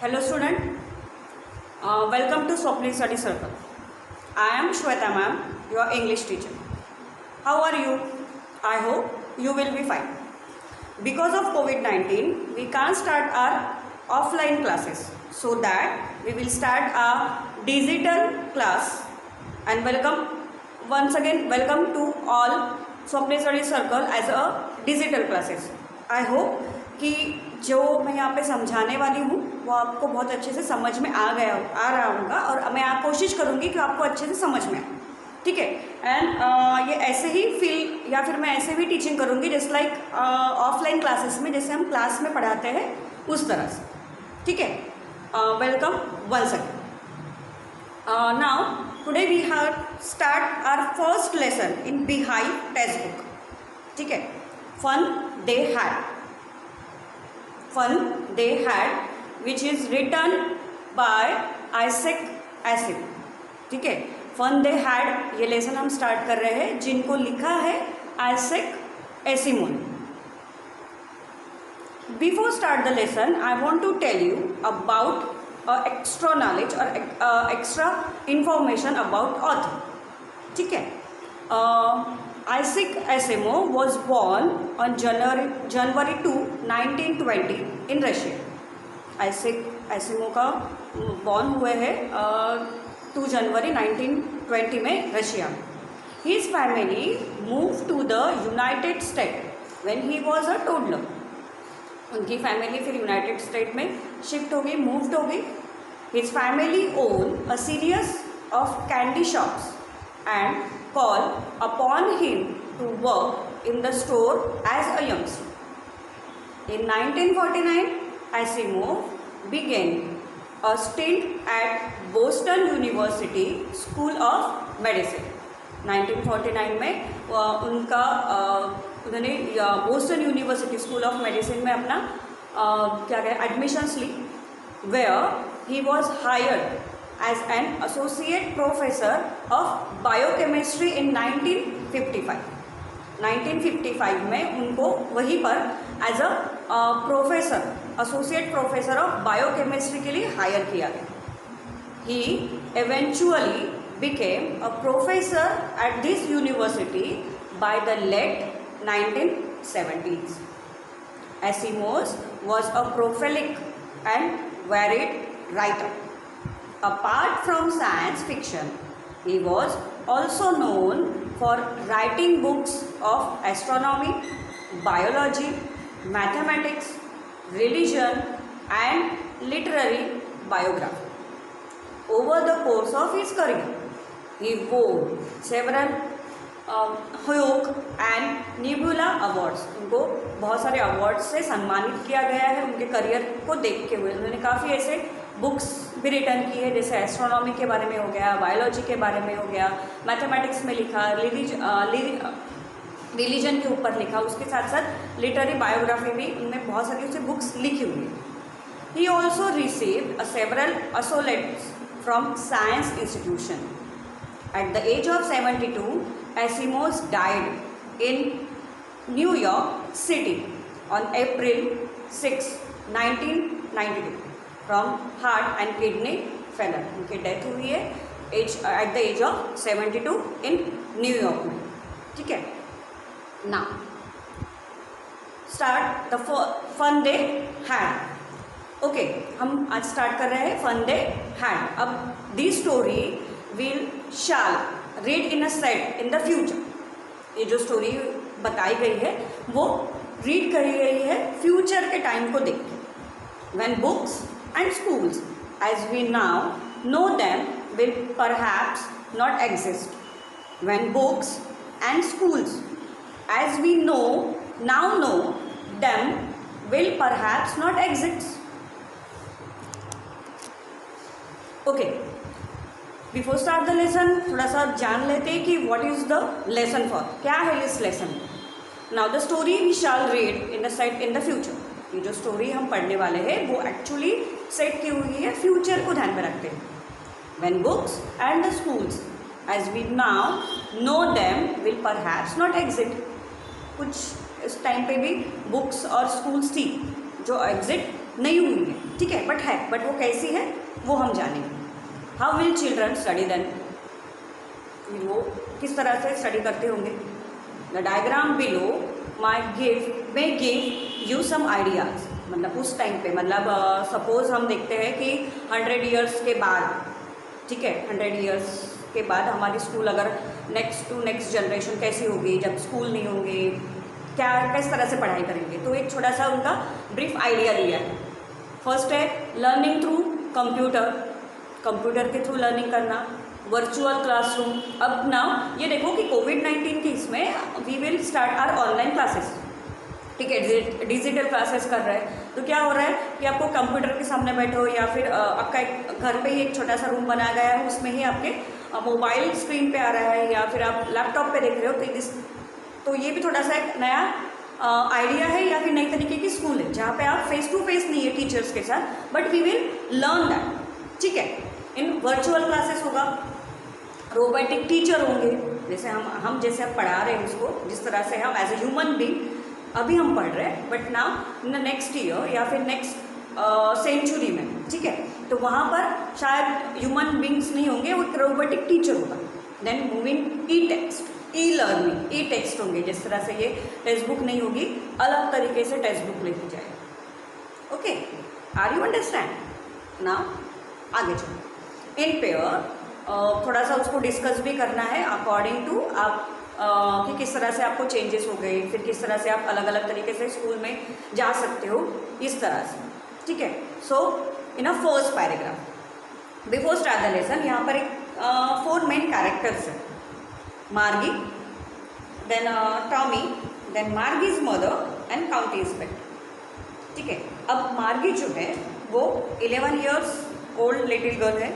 Hello student, welcome to Swapnil Study Circle. I am Shweta ma'am, your English teacher. How are you? I hope you will be fine. Because of COVID-19, we can't start our offline classes. So that we will start our digital class. And welcome to all Swapnil Study Circle as a digital classes. I hope कि जो मैं यहाँ पे समझाने वाली हूँ वो आपको बहुत अच्छे से समझ में आ रहा होगा और मैं कोशिश करूँगी कि आपको अच्छे से समझ में आए, ठीक है। एंड ये ऐसे ही फील या फिर मैं ऐसे भी टीचिंग करूँगी जस्ट लाइक ऑफलाइन क्लासेस में जैसे हम क्लास में पढ़ाते हैं उस तरह से, ठीक है। Welcome once again. Now today we have start our first lesson in Beehive text book, ठीक है। Fun They Had, which is written by Isaac Asimov, ठीक है। Fun They Had ये लेसन हम स्टार्ट कर रहे हैं जिनको लिखा है Isaac Asimov. Before start the lesson, I want to tell you about extra knowledge or extra information about author, ठीक है। Isaac Asimov was born on January 2, 1920 in Russia. Isaac Asimov का बॉर्न हुए हैं 2 जनवरी 1920 में रशिया में। His family moved to the United States when he was a toddler. उनकी family फिर United state में शिफ्ट हो गई, मूव्ड हो गई। His family owned a series of candy shops and called upon him to work in the store as a youngster. In 1949, Asimov began a stint at Boston University School of Medicine. 1949 में उन्होंने Boston University School of Medicine में अपना admissions ली, where he was hired as an associate professor of biochemistry in 1955. 1955 में उनको वहीं पर as a professor associate professor of biochemistry के लिए हायर किया गया। He eventually became a professor at this university by the late 1970s. Asimov was a prolific and varied writer. Apart from science fiction, he was also known for writing books of astronomy, biology, mathematics, religion, and literary biography. Over the course of his career, he won several Hugo and Nebula awards. उनको बहुत सारे awards से सम्मानित किया गया है उनके career को देखते हुए। उन्होंने काफ़ी ऐसे बुक्स भी रिटर्न की है जैसे एस्ट्रोनॉमी के बारे में हो गया, बायोलॉजी के बारे में हो गया, मैथमेटिक्स में लिखा, रिलीजन के ऊपर लिखा, उसके साथ साथ लिटरेरी बायोग्राफी भी उनमें बहुत सारी उसे बुक्स लिखी हुई है। He also received several accolades from science institution. At the age of 72, Asimov died in New York City on April 6, 1992 from heart and kidney failure. उनकी डेथ हुई है at the age of 72 in New York में, ठीक है। Now start the fun they had. Okay, हम आज start कर रहे हैं fun they had. अब this story shall read in a set in the future. ये जो स्टोरी बताई गई है वो रीड करी गई है फ्यूचर के टाइम को देख के। When books and schools as we now know them will perhaps not exist. When books and schools as we now know them will perhaps not exist. Okay. Before start the lesson थोड़ा सा जान लेते हैं कि what is the lesson for, क्या है इस lesson में। Now the story we shall read in the set in the future. ये जो स्टोरी हम पढ़ने वाले हैं वो एक्चुअली सेट की हुई है फ्यूचर को ध्यान में रखते हैं। When books and the schools as we now know them will perhaps not exist. कुछ इस टाइम पे भी बुक्स और स्कूल्स थी जो एग्जिट नहीं हुई है, ठीक है, बट वो कैसी है वो हम जानेंगे। How will children study then, वो किस तरह से स्टडी करते होंगे। The diagram below may give you some ideas, मतलब उस टाइम पे, मतलब सपोज हम देखते हैं कि 100 ईयर्स के बाद, ठीक है, 100 ईयर्स के बाद हमारी स्कूल अगर नेक्स्ट जनरेशन कैसी होगी, जब स्कूल नहीं होंगे, क्या किस तरह से पढ़ाई करेंगे, तो एक छोटा सा उनका ब्रीफ आइडिया दिया है। फर्स्ट है लर्निंग थ्रू कंप्यूटर के थ्रू लर्निंग करना, वर्चुअल क्लासरूम। अब ना ये देखो कि कोविड-19 के इसमें we will start our online classes, ठीक है, डिजिटल क्लासेस कर रहे हैं, तो क्या हो रहा है कि आपको कंप्यूटर के सामने बैठो या फिर आपका एक घर पे ही एक छोटा सा रूम बनाया गया है, उसमें ही आपके मोबाइल स्क्रीन पे आ रहा है या फिर आप लैपटॉप पे देख रहे हो, तो ये भी थोड़ा सा एक नया आइडिया है या फिर नई तरीके की स्कूल है जहाँ पे आप फेस टू फेस नहीं है टीचर्स के साथ, but we will learn that, ठीक है। इन वर्चुअल क्लासेस होगा, रोबोटिक टीचर होंगे, जैसे हम जैसे अब पढ़ा रहे हैं उसको, जिस तरह से हम एज ए ह्यूमन बीइंग अभी हम पढ़ रहे हैं, but now in the next year या फिर नेक्स्ट सेंचुरी में, ठीक है, तो वहाँ पर शायद ह्यूमन बींग्स नहीं होंगे, वो रोबोटिक टीचर होगा। देन मूविंग ई टेक्स्ट, ई लर्निंग, ई टेक्स्ट होंगे, जिस तरह से ये टेक्स्ट बुक नहीं होगी, अलग तरीके से टेक्स्ट बुक लिखी जाएगी। ओके, आर यू अंडरस्टैंड ना। आगे चलो इन पेयर, थोड़ा सा उसको डिस्कस भी करना है अकॉर्डिंग टू आप कि किस तरह से आपको चेंजेस हो गए, फिर किस तरह से आप अलग अलग तरीके से स्कूल में जा सकते हो, इस तरह से, ठीक है। So in a first paragraph before start the lesson, यहाँ पर एक 4 मेन कैरेक्टर्स है, Margie, then Tommy, then Margie's mother and county inspector, ठीक है। अब मार्गी जो है वो 11 ईयर्स ओल्ड लिटिल गर्ल है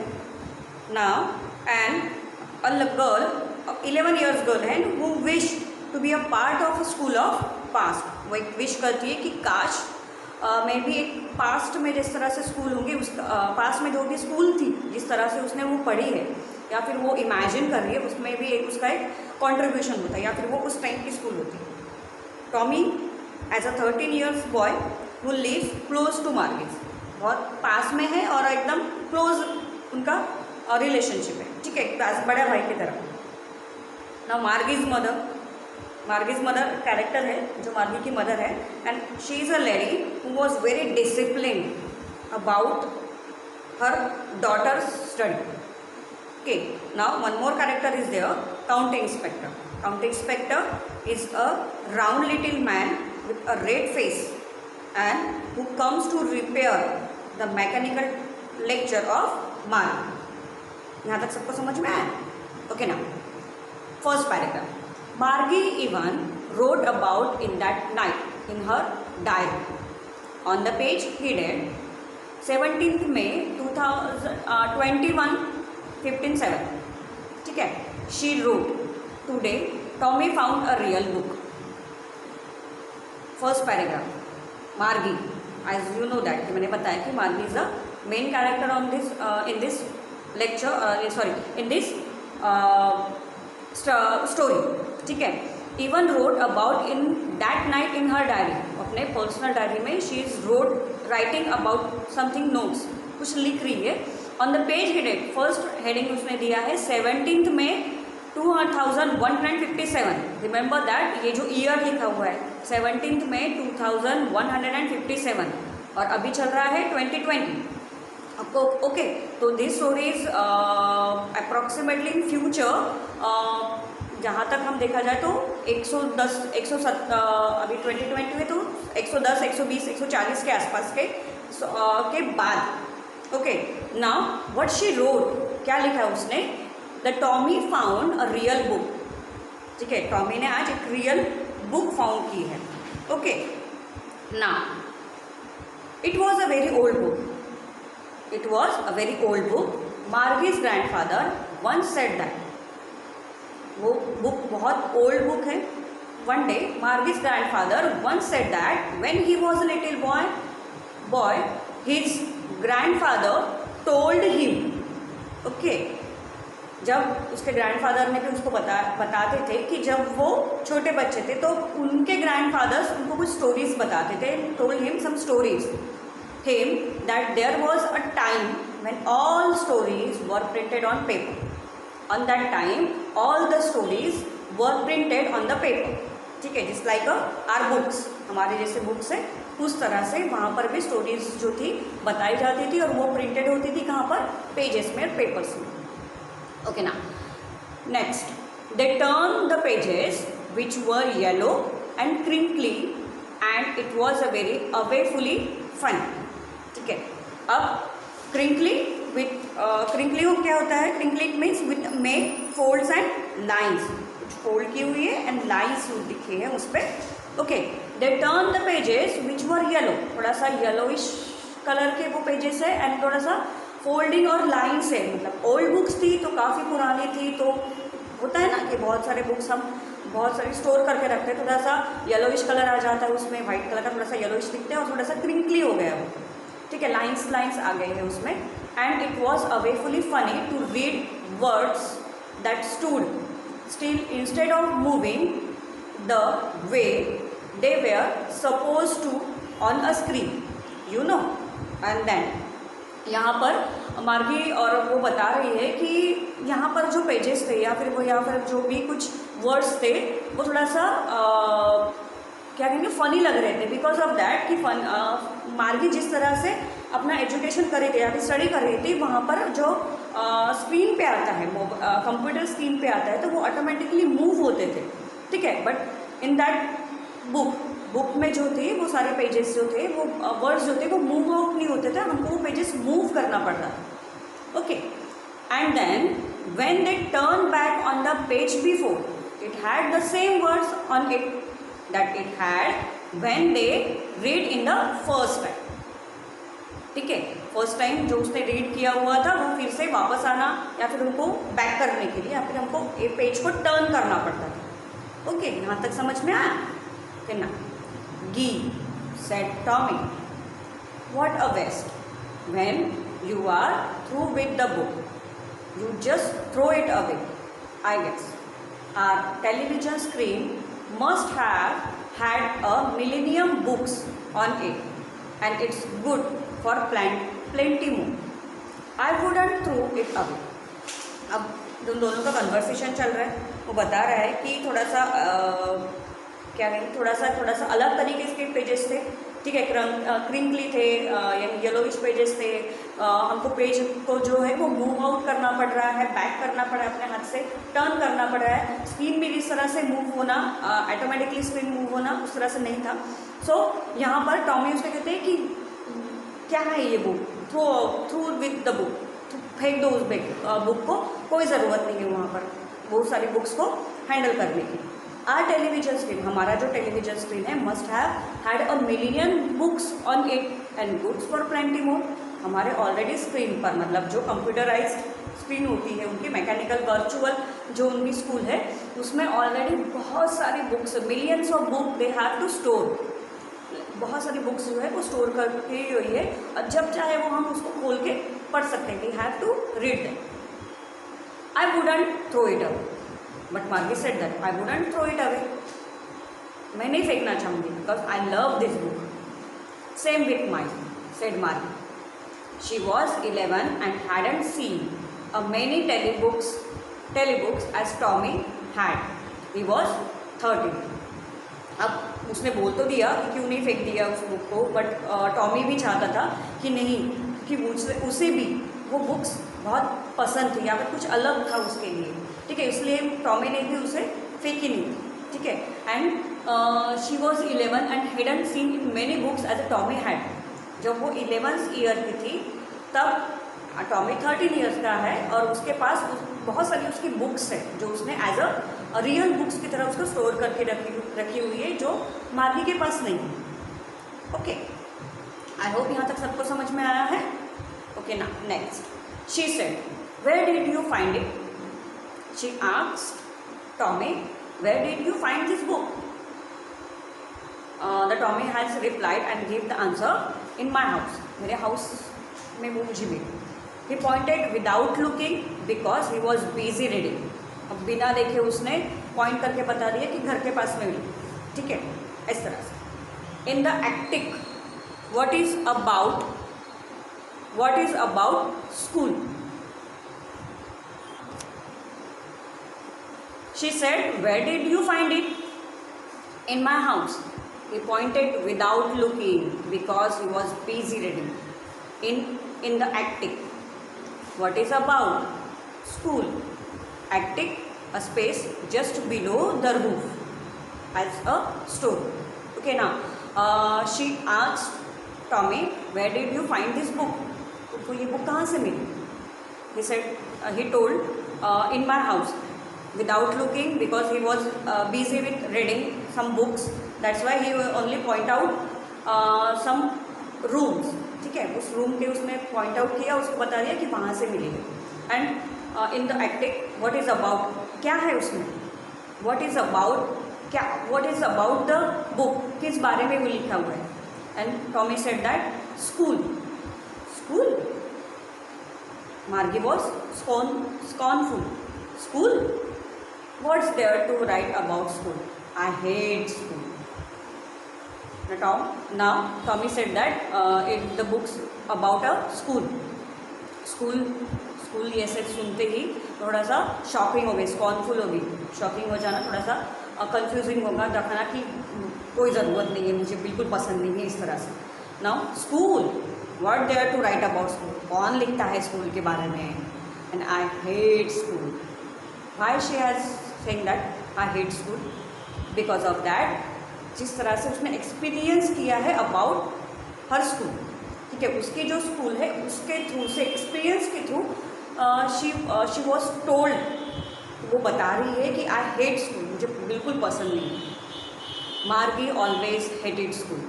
now, and a girl 11 years girl है who wish to be a part of school of past. वो एक विश करती है कि काश मैं भी एक पास्ट में जिस तरह से स्कूल होंगे, उस पास्ट में जो भी स्कूल थी जिस तरह से उसने वो पढ़ी है या फिर वो इमेजिन कर रही है, उसमें भी एक उसका एक कॉन्ट्रीब्यूशन होता है या फिर वो उस टाइम की स्कूल होती है। Tommy as a 13 years boy who live close to Margie's, बहुत पास में है और एकदम क्लोज उनका रिलेशनशिप है, ठीक है, बड़ा भाई की तरह। ना मार्गीज मदर कैरेक्टर है जो मार्गी की मदर है, and she is a lady who was very discipline about her daughters study. Okay, now one more character is there, county inspector. County inspector is a round little man with a red face and who comes to repair the mechanical lecture of Margie. यहाँ तक सबको समझ में आया? Okay, now first paragraph. Margie even wrote about in that night in her diary. On the page headed 17th May 2021 15/7. ठीक है? She wrote, "Today Tommy found a real book." First paragraph, मार्गी, as you know that, मैंने बताया कि मार्गी is the main character on this in this lecture, sorry in this story, ठीक है। Even road about in that night in her diary, अपने personal diary में she is writing about something notes, कुछ लिख रही है। On the page headed, first heading उसने दिया है 17th May 2157। रिमेंबर दैट, ये जो ईयर लिखा हुआ है 17th May 2157 और अभी चल रहा है 2020 आपको। ओके, तो this story is approximately in future, जहाँ तक हम देखा जाए तो 110 107 अभी 2020 में तो 110 120 140 के आसपास के बाद। Okay, now what she wrote, क्या लिखा है उसने, the Tommy found a real book, ठीक है, टॉमी ने आज एक रियल बुक फाउंड की है। Okay, now it was a very old book, it was a very old book, Margie's grandfather once said that, वो बुक बहुत ओल्ड बुक है। One day Margie's grandfather once said that when he was a little boy his grandfather told him. Okay, जब उसके grandfather ने भी उसको बताते थे कि जब वो छोटे बच्चे थे तो उनके ग्रैंडफादर्स उनको कुछ स्टोरीज बताते थे, told him some stories him that there was a time when all stories were printed on paper. On that time, all the stories were printed on the paper. ठीक है, just like our books, हमारे जैसे books है उस तरह से वहाँ पर भी स्टोरीज जो थी बताई जाती थी और वो प्रिंटेड होती थी कहाँ पर, पेजेस में, पेपर्स में. ओके ना. Next, they turn the pages which were yellow and crinkly and it was a very awfully fun. ठीक है, अब क्रिंकली विथ क्रिंकली को क्या होता है, क्रिंकली मीन्स विथ में फोल्ड्स एंड लाइन्स, कुछ फोल्ड की हुई है एंड लाइन्स दिखे हैं उस पर. Okay, they turn the pages which were yellow, थोड़ा सा येलोइश कलर के वो पेजेस है एंड थोड़ा सा फोल्डिंग और लाइन्स है. मतलब ओल्ड बुक्स थी तो काफ़ी पुरानी थी, तो होता है ना कि बहुत सारे बुक्स हम बहुत सारी स्टोर करके रखते हैं, थोड़ा सा येलोइश कलर आ जाता है उसमें, वाइट कलर का थोड़ा सा येलोइश दिखते हैं और थोड़ा सा क्रिंकली हो गया वो. ठीक है, लाइन्स लाइन्स आ गए हैं उसमें. And it was awfully funny to read words that stood still instead of moving the way they were supposed to on a screen, you know. एंड देन यहाँ पर मार्गी और वो बता रही है कि यहाँ पर जो पेजेस थे या फिर जो भी कुछ वर्ड्स थे वो थोड़ा सा क्या कहेंगे, फ़नी लग रहे थे. बिकॉज ऑफ दैट कि मार्गी जिस तरह से अपना एजुकेशन कर रही थी या फिर स्टडी कर रही थी, वहाँ पर जो स्क्रीन पे आता है, कंप्यूटर स्क्रीन पे आता है, तो वो ऑटोमेटिकली मूव होते थे. ठीक है, बट इन दैट बुक में जो थे वो सारे पेजेस जो थे वो वर्ड्स जो थे वो मूव आउट नहीं होते थे, हमको वो पेजेस मूव करना पड़ता था. Okay, and then when they turn back on the page before, it had the same words on it that it had when they read in the first time. ठीक है, फर्स्ट टाइम जो उसने read किया हुआ था वो फिर से वापस आना या फिर उनको बैक करने के लिए या फिर हमको ये पेज को टर्न करना पड़ता था. ओके, यहाँ तक समझ में आया? ओके ना. Gee, said Tommy, what a waste. When you are through with the book, you just throw it away, I guess. Our television screen must have had a millennium books on it, and it's good for plenty more. I wouldn't throw it away. अब दोनों का conversation चल रहा है, वो बता रहा है कि थोड़ा सा क्या कहेंगे, थोड़ा सा अलग तरीके के पेजेस थे. ठीक है, क्रिंकली थे यानी येलोइश पेजेस थे. हमको पेज को जो है वो मूव आउट करना पड़ रहा है, बैक करना पड़ रहा है, अपने हाथ से टर्न करना पड़ रहा है. स्क्रीन भी इस तरह से मूव होना, ऑटोमेटिकली स्क्रीन मूव होना उस तरह से नहीं था. सो यहाँ पर टॉमी उससे कहते हैं कि क्या है ये book, through with the book, फेंक दो उस बुक को, कोई ज़रूरत नहीं है वहाँ पर बहुत सारी बुक्स को हैंडल करने की. आर टेलीविजन स्क्रीन, हमारा जो टेलीविजन स्क्रीन है, must have had a million books on it and goods for plenty more. हमारे ऑलरेडी स्क्रीन पर, मतलब जो कंप्यूटराइज्ड स्क्रीन होती है उनकी, मैकेनिकल वर्चुअल जो उनकी स्कूल है, उसमें ऑलरेडी बहुत सारी books, millions of book they have to store. बहुत सारी बुक्स जो है वो स्टोर करके हुई है और जब चाहे वो हम उसको खोल के पढ़ सकते हैं. We have to read that. I wouldn't throw it away, but Margie said that I wouldn't throw it away. मैं नहीं फेंकना चाहूँगी because I love this book. Same with my, said Margie. She was 11 and hadn't seen a many telebooks as Tommy had. He was 13. अब उसने बोल तो दिया कि क्यों नहीं फेंक दिया उस बुक को, बट टॉमी भी चाहता था कि नहीं, कि उसे भी वो बुक्स बहुत पसंद थी या फिर कुछ अलग था उसके लिए. ठीक है, इसलिए टॉमी ने भी उसे फेंकी नहीं. ठीक है, and she was 11 and hadn't seen many books as Tommy had. जब वो 11th ईयर की थी तब टॉमी 13 ईयर्स का है और उसके पास बहुत सारी उसकी बुक्स है जो उसने एज अ रियल बुक्स की तरह उसको स्टोर करके रखी हुई है, जो मार्गी के पास नहीं है. ओके, आई होप यहाँ तक सबको समझ में आया है. ओके ना. Next, she said, where did you find it? She asked Tommy, where did you find this book? The Tommy has replied and give the answer, in my house, मेरे house में वो मुझे मिली. He pointed without looking because he was busy reading. अब बिना देखे उसने point करके बता दिया कि घर के पास में मिली. ठीक है, इस तरह से. In the attic, what is about what is about school. She said, where did you find it? In my house. He pointed without looking because he was busy reading. In the attic. What is about? School. Attic, a space just below the roof as a store. Okay, now she asked Tommy, where did you find this book? तुमको ये book कहाँ से मिली? He said, he told, in my house. Without looking, because he was busy with reading some books. That's why he only point out some rooms. ठीक है, उस room के उसने point out किया, उसको बता दिया कि वहाँ से मिली है. And in the attic, what is about, क्या है उसमें, व्हाट इज़ अबाउट, क्या what is about the book, किस बारे में वो लिखा हुआ है. And Tommy said that school. School. मार्गी was scornful. School? What's there to write about school? I hate school. Now Tommy said that the book's about a school. School ये सब सुनते ही थोड़ा सा शॉकिंग हो गई, स्कॉर्नफुल हो गई. शॉकिंग हो जाना, थोड़ा सा कंफ्यूजिंग होगा, दिखाना कि कोई ज़रूरत नहीं है, मुझे बिल्कुल पसंद नहीं है, इस तरह से. Now school, what there to write about school, कौन लिखता है स्कूल के बारे में. And I hate school. Why she has saying that I hate school? Because of that, जिस तरह से उसने एक्सपीरियंस किया है अबाउट हर स्कूल. ठीक है, उसकी जो स्कूल है उसके थ्रू से, एक्सपीरियंस के थ्रू शी वॉज टोल्ड, वो बता रही है कि आई हेट स्कूल, मुझे बिल्कुल पसंद नहीं है. Margie always hated school,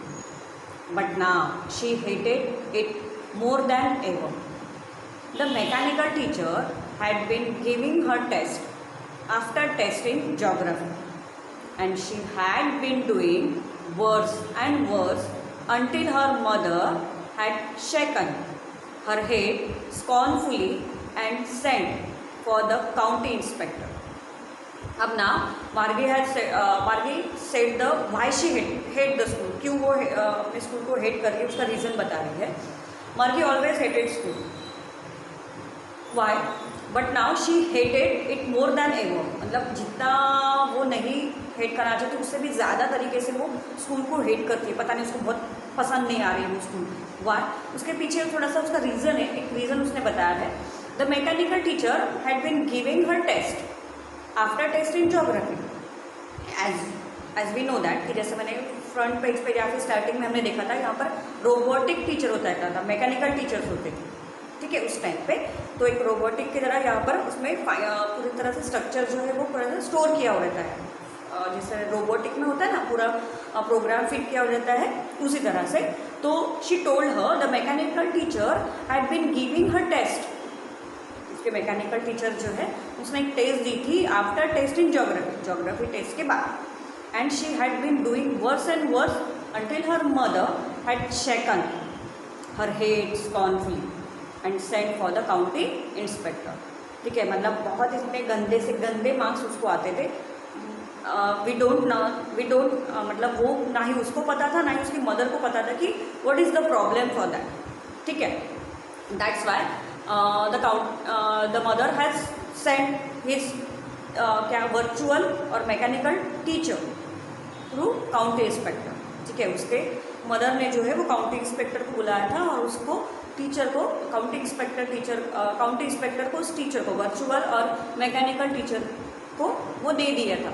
but now she hated it more than ever. The mechanical teacher had been giving her test after testing geography, and she had been doing worse and worse until her mother had shaken her head scornfully and sent for the county inspector. अब ना मार्गी said the why she hate the school, क्यों वो अपने school को hate कर रही है, उसका रीज़न बता रही है. Margie always hated school. Why? But now she hated it more than ever. मतलब जितना वो नहीं हेट करना चाहती, उससे भी ज़्यादा तरीके से वो स्कूल को हेट करती है. पता नहीं उसको बहुत पसंद नहीं आ रही है वो स्कूल. वाई? उसके पीछे थोड़ा सा उसका रीज़न है, एक रीज़न उसने बताया है. The mechanical teacher had been giving her test after test in geography. As we know that, कि जैसे मैंने फ्रंट पेज पे या फिर स्टार्टिंग में हमने देखा था, यहाँ पर रोबोटिक टीचर होता था, मैकेनिकल टीचर्स होते थे. ठीक है, उस टाइम पे तो एक रोबोटिक की तरह यहाँ पर उसमें पूरी तरह से स्ट्रक्चर जो है वो पूरा स्टोर किया हो रहता है. जैसे रोबोटिक में होता है ना, पूरा प्रोग्राम फिट किया हो रहता है, उसी तरह से. तो she told her the mechanical teacher had been giving her test. उसके मैकेनिकल टीचर जो है उसने एक टेस्ट दी थी after test in geography test के बाद. And she had been doing worse and worse until her mother had shaken her head scornfully and send for the county inspector. ठीक है, मतलब बहुत इतने गंदे से गंदे मार्क्स उसको आते थे. वी डोंट मतलब वो ना ही उसको पता था, ना ही उसकी मदर को पता था कि what is the problem for that. ठीक है, that's why the mother has send his क्या वर्चुअल और mechanical teacher through county inspector. ठीक है, उसके मदर ने जो है वो काउंटी इंस्पेक्टर को बुलाया था और उसको टीचर को काउंटी इंस्पेक्टर को उस टीचर को वर्चुअल और मैकेनिकल टीचर को वो दे दिया था.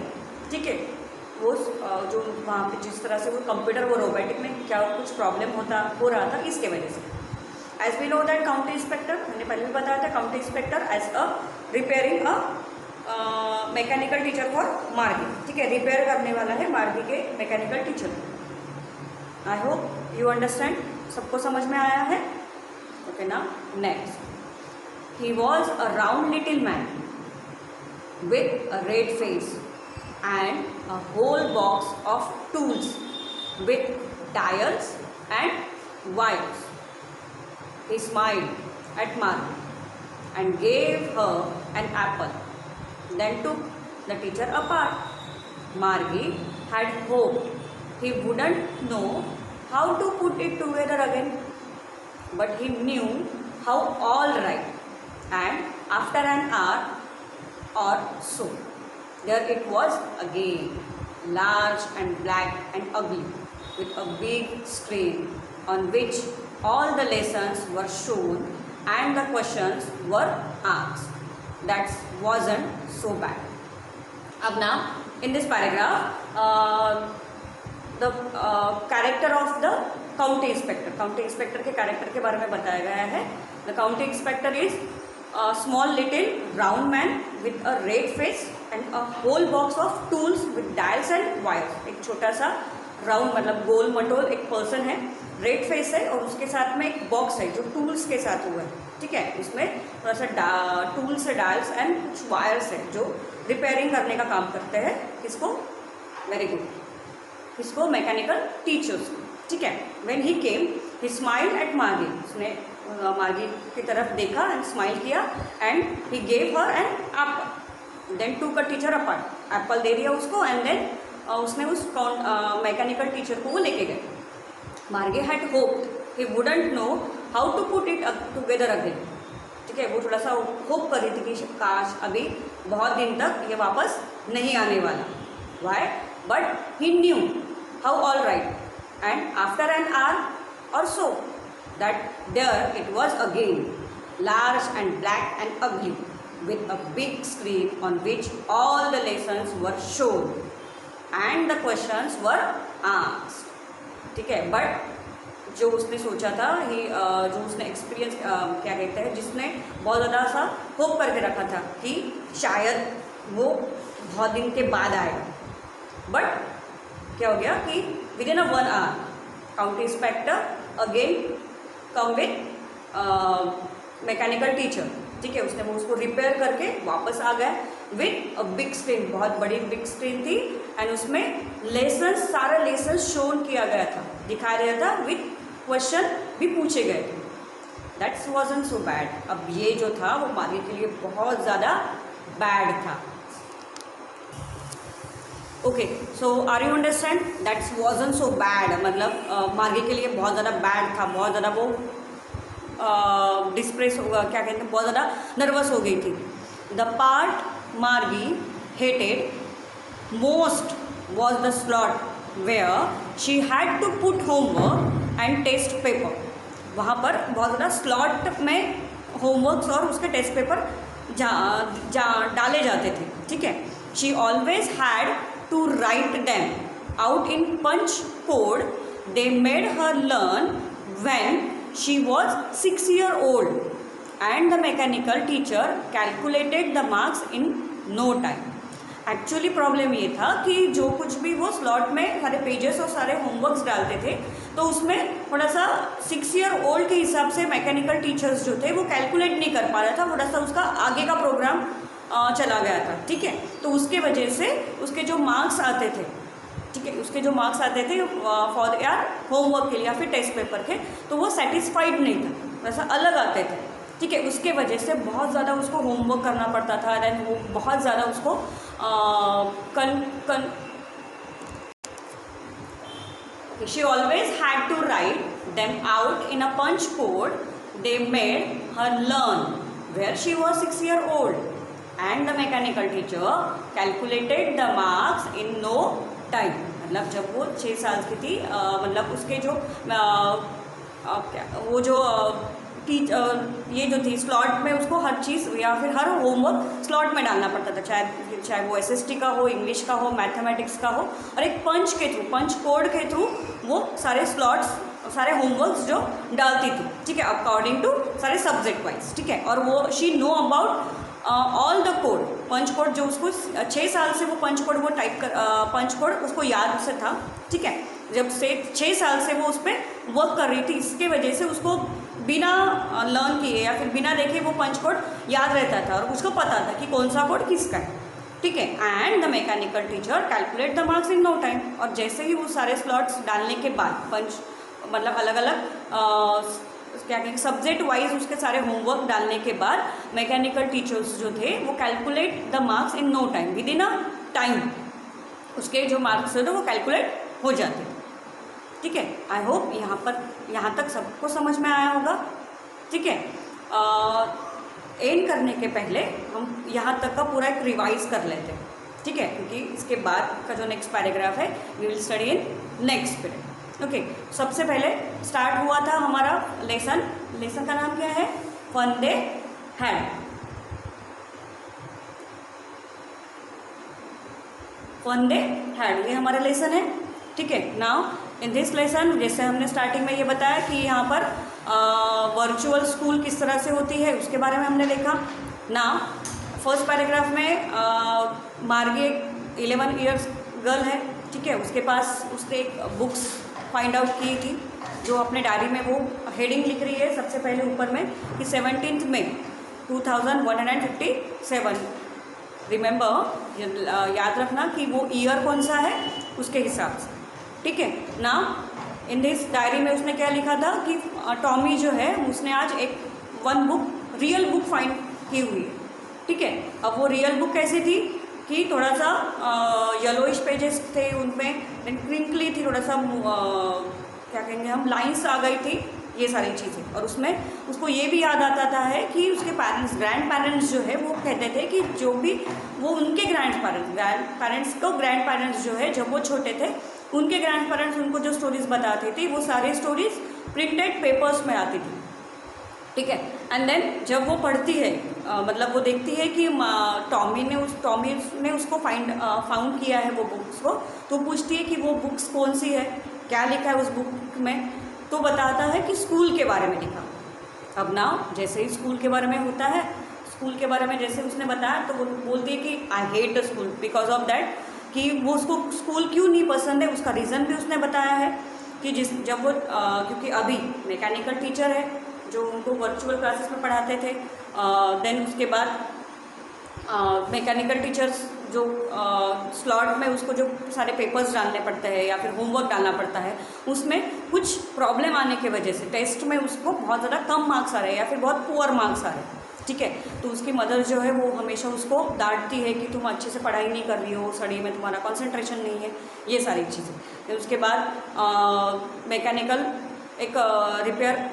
ठीक है, वो जो वहाँ पे जिस तरह से वो कंप्यूटर वो रोबोटिक में क्या कुछ प्रॉब्लम हो रहा था, इसके वजह से. As we know that county inspector, मैंने पहले भी बताया था, county inspector as a repairing a mechanical teacher for Margie. ठीक है, रिपेयर करने वाला है मार्गी के mechanical teacher. I hope you understand, सबको समझ में आया है. Okay, now next. He was a round little man with a red face and a whole box of tools with dials and wires. He smiled at Margie and gave her an apple, then took the teacher apart. Margie had hoped he wouldn't know how to put it together again, but he knew how all right, and after an hour or so, there it was again, large and black and ugly, with a big screen on which all the lessons were shown and the questions were asked. That wasn't so bad. Ab now, in this paragraph, the character of the county inspector के character के बारे में बताया गया है. The county inspector is a small little brown man with a red face and a whole box of tools with dials and wires. एक छोटा सा राउंड मतलब गोल मटोल एक पर्सन है, रेड फेस है और उसके साथ में एक बॉक्स है जो टूल्स के साथ हुआ है. ठीक है, उसमें थोड़ा सा टूल्स है, डायल्स एंड कुछ वायर्स है जो रिपेयरिंग करने का काम करते हैं. किसको? वेरी गुड, किसको? Mechanical teachers. ठीक है. When he came he smiled at Margie. उसने मार्गी की तरफ देखा एंड स्माइल किया and he gave her an apple. Then took a teacher apart. Apple दे दिया उसको एंड देन उसने उस मैकेनिकल टीचर को वो लेके गए. Margie had hoped he wouldn't know how to put it together again. ठीक है, वो थोड़ा सा होप कर रही थी कि काश अभी बहुत दिन तक ये वापस नहीं आने वाला. Why? But he knew how all right, and after an hour or so that there it was again, large and black and ugly, with a big screen on which all the lessons were shown and the questions were asked. ठीक है, but जो उसने सोचा था जो उसने experience क्या कहते हैं, जिसने बहुत ज़्यादा सा होप करके रखा था कि शायद वो बहुत दिन के बाद आएगा, बट क्या हो गया कि within a 1 hour county inspector again come with mechanical teacher. ठीक है, उसने वो उसको रिपेयर करके वापस आ गया विथ अ बिग स्क्रीन. बहुत बड़ी बिग स्क्रीन थी एंड उसमें लेसन, सारा लेसन शोन किया गया था, दिखाया गया था, विथ क्वेश्चन भी पूछे गए थे. That's wasn't so bad. अब ये जो था वो मार्गी के लिए बहुत ज़्यादा बैड था. Okay, so are you understand? That's wasn't so bad Margie मार्गी के लिए बहुत ज़्यादा बैड था, बहुत ज़्यादा वो डिस्प्रेस होगा, क्या कहते हैं, बहुत ज़्यादा नर्वस हो गई थी. The part Margie hated most was the slot where she had to put homework and test paper. वहाँ पर बहुत ज़्यादा स्लॉट में होमवर्क्स और उसके टेस्ट पेपर डाले जाते थे. ठीक है, she always had to write them out in punch code they made her learn when she was 6 years old, and the mechanical teacher calculated the marks in no time. Actually problem ये था कि जो कुछ भी वो slot में सारे pages और सारे होमवर्क्स डालते थे तो उसमें थोड़ा सा 6 ईयर ओल्ड के हिसाब से मैकेनिकल टीचर्स जो थे वो कैलकुलेट नहीं कर पा रहा था, थोड़ा सा उसका आगे का प्रोग्राम चला गया था. ठीक है, तो उसके वजह से उसके जो मार्क्स आते थे, ठीक है, उसके जो मार्क्स आते थे फॉर यार होमवर्क के लिए या फिर टेस्ट पेपर के, तो वो सेटिस्फाइड नहीं था, वैसा अलग आते थे. ठीक है, उसके वजह से बहुत ज़्यादा उसको होमवर्क करना पड़ता था. देन वो बहुत ज़्यादा उसको she always had to write them out in a punch code they made her learn where she was 6 year old, and the mechanical teacher calculated the marks in no time. मतलब जब वो 6 साल की थी मतलब उसके जो वो जो ये जो थी स्लॉट में उसको हर चीज़ या फिर हर होमवर्क स्लॉट में डालना पड़ता था, चाहे वो SST का हो, इंग्लिश का हो, मैथमेटिक्स का हो, और एक पंच के थ्रू, पंच कोड के थ्रू वो सारे स्लॉट्स, सारे होमवर्क्स जो डालती थी. ठीक है, अकॉर्डिंग टू सारे सब्जेक्ट वाइज. ठीक है, और वो she know about all the code, punch code जो उसको 6 साल से वो पंच कोड वो टाइप कर पंच कोड उसको याद से था. ठीक है, जब से 6 साल से वो उस पर वर्क कर रही थी, इसके वजह से उसको बिना लर्न किए या फिर बिना देखे वो पंच कोड याद रहता था और उसको पता था कि कौन सा कोड किसका है. ठीक है, and the mechanical teacher calculate the marks in no time. और जैसे ही वो सारे स्लॉट्स डालने के बाद पंच मतलब अलग अलग क्या कहेंगे सब्जेक्ट वाइज उसके सारे होमवर्क डालने के बाद मैकेनिकल टीचर्स जो थे वो calculate the marks in no time, within a time उसके जो मार्क्स थे वो कैलकुलेट हो जाते. ठीक है, आई होप यहाँ तक सबको समझ में आया होगा. ठीक है, एंड करने के पहले हम यहाँ तक का पूरा एक रिवाइज कर लेते हैं, ठीक है, क्योंकि इसके बाद का जो नेक्स्ट पैराग्राफ है we will study in next period. Okay, सबसे पहले स्टार्ट हुआ था हमारा लेसन का नाम क्या है? Fun they had. Fun they had, ये हमारा लेसन है, ठीक है। नाउ इन दिस लेसन, जैसे हमने स्टार्टिंग में ये बताया कि यहाँ पर वर्चुअल स्कूल किस तरह से होती है उसके बारे में हमने देखा। नाउ फर्स्ट पैराग्राफ में मार्गी 11 ईयर्स गर्ल है, ठीक है, उसके पास उसने एक बुक्स फाइंड आउट की थी जो अपने डायरी में वो हेडिंग लिख रही है सबसे पहले ऊपर में कि 17 मई 2157। रिमेंबर, याद रखना कि वो ईयर कौन सा है उसके हिसाब से, ठीक है ना। इन दिस डायरी में उसने क्या लिखा था कि टॉमी जो है उसने आज एक रियल बुक फाइंड की हुई है, ठीक है। अब वो रियल बुक कैसी थी कि थोड़ा सा येलोइश पेजेस थे उनमें, क्रिंकली थी, थोड़ा सा क्या कहेंगे हम, लाइंस आ गई थी, ये सारी चीज़ें। और उसमें उसको ये भी याद आता है कि उसके ग्रैंड पेरेंट्स जो है वो कहते थे कि जो भी वो उनके ग्रैंड पेरेंट्स जो है जब वो छोटे थे उनके ग्रैंड पेरेंट्स उनको जो स्टोरीज बताते थे वो सारे स्टोरीज प्रिंटेड पेपर्स में आती थी, ठीक है। एंड देन जब वो पढ़ती है, मतलब वो देखती है कि टॉमी ने उसको फाउंड किया है वो बुक्स को, तो पूछती है कि वो बुक्स कौन सी है, क्या लिखा है उस बुक में, तो बताता है कि स्कूल के बारे में लिखा। अब ना जैसे ही स्कूल के बारे में होता है, स्कूल के बारे में जैसे उसने बताया तो वो बोलती है कि I hate the school because of that, कि वो उसको स्कूल क्यों नहीं पसंद है उसका रीज़न भी उसने बताया है कि जब वो क्योंकि अभी मैकेनिकल टीचर है जो उनको वर्चुअल क्लासेस में पढ़ाते थे, देन उसके बाद मैकेनिकल टीचर्स जो स्लॉट में उसको जो सारे पेपर्स डालने पड़ते हैं या फिर होमवर्क डालना पड़ता है, उसमें कुछ प्रॉब्लम आने की वजह से टेस्ट में उसको बहुत ज़्यादा कम मार्क्स आ रहे हैं या फिर बहुत पुअर मार्क्स आ रहे हैं, ठीक है। तो उसकी मदर जो है वो हमेशा उसको डांटती है कि तुम अच्छे से पढ़ाई नहीं कर रही हो, स्टडी में तुम्हारा कंसंट्रेशन नहीं है, ये सारी चीज़ें। फिर उसके बाद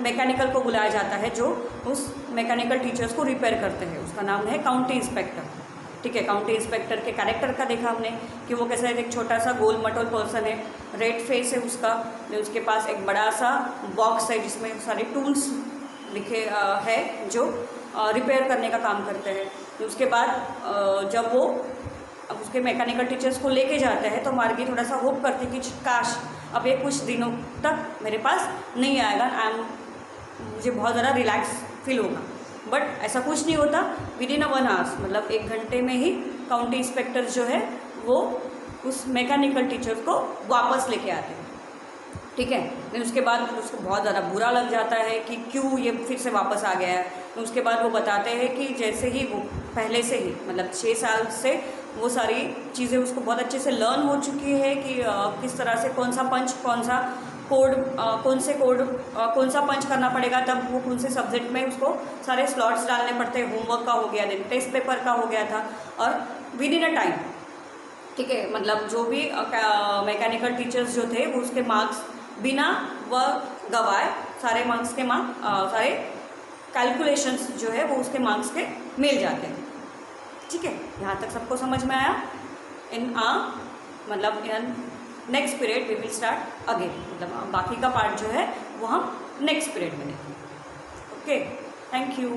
मैकेनिकल को बुलाया जाता है जो उस मैकेनिकल टीचर्स को रिपेयर करते हैं, उसका नाम है काउंटी इंस्पेक्टर, ठीक है। काउंटी इंस्पेक्टर के कैरेक्टर का देखा हमने कि वो कैसा है, एक छोटा सा गोल मटोल पर्सन है, रेड फेस है उसका, उसके पास एक बड़ा सा बॉक्स है जिसमें सारे टूल्स लिखे है जो रिपेयर करने का काम करते हैं। तो उसके बाद जब वो अब उसके मैकेनिकल टीचर्स को लेके जाते हैं तो मार्गी थोड़ा सा होप करती कि काश अब ये कुछ दिनों तक मेरे पास नहीं आएगा, मुझे बहुत ज़्यादा रिलैक्स फील होगा, बट ऐसा कुछ नहीं होता। विदिन 1 आवर्स, मतलब 1 घंटे में ही काउंटी इंस्पेक्टर जो है वो उस मैकेनिकल टीचर को वापस लेके आते हैं, ठीक है। फिर उसके बाद उसको बहुत ज़्यादा बुरा लग जाता है कि क्यों ये फिर से वापस आ गया है। तो उसके बाद वो बताते हैं कि जैसे ही वो पहले से ही मतलब 6 साल से वो सारी चीज़ें उसको बहुत अच्छे से लर्न हो चुकी है कि किस तरह से कौन सा पंच कौन सा पंच करना पड़ेगा, तब वो कौन से सब्जेक्ट में उसको सारे स्लॉट्स डालने पड़ते हैं, होमवर्क का हो गया, देन टेस्ट पेपर का हो गया था, और विद इन अ टाइम, ठीक है। मतलब जो भी मैकेनिकल टीचर्स जो थे वो उसके मार्क्स बिना वह गवाए सारे मार्क्स के सारे कैलकुलेशंस जो है वो उसके मार्क्स के मिल जाते हैं, ठीक है। यहाँ तक सबको समझ में आया? In next period we will start again, मतलब बाकी का पार्ट जो है वो हम नेक्स्ट पीरियड में देखेंगे। Okay, thank you.